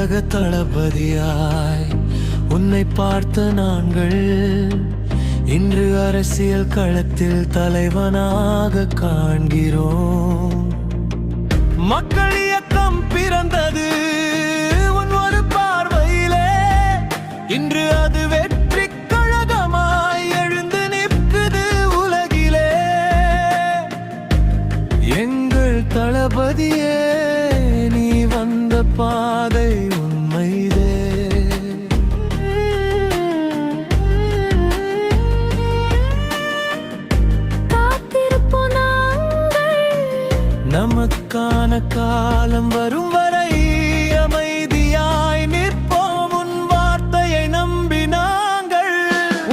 உலக தளபதியாய் உன்னை பார்த்த நாங்கள் இன்று அரசியல் களத்தில் தலைவனாக காண்கிறோம். மக்கள் இயக்கம் பிறந்தது உன் ஒரு பார்வையிலே, இன்று அது வெற்றி கழகமாய் எழுந்து நிற்குது உலகிலே. எங்கள் தளபதியே, நீ வந்த பாதை உண்மைதே. நமக்கான காலம் வரும் வரை அமைதியாய் நிற்போம், உன் வார்த்தையை நம்பி நாங்கள்.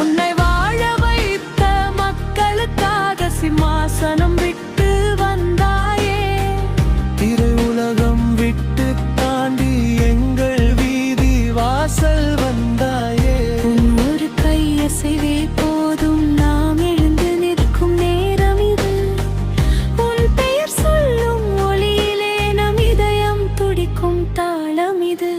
உன்னை வாழ வைத்த மக்களுக்காக சிம்மாசனம் விட்டு வந்தாயே, திரை உலகம் விட்டு தாண்டி எங்கள் வீதி வாசல் வந்தாயே. உன் ஒரு கையசைவே போதும் நாம் எழுந்து நிற்கும் நேரம் இது. உன் பெயர் சொல்லும் ஒளியிலே நம் இதயம் துடிக்கும் தாளம் இது.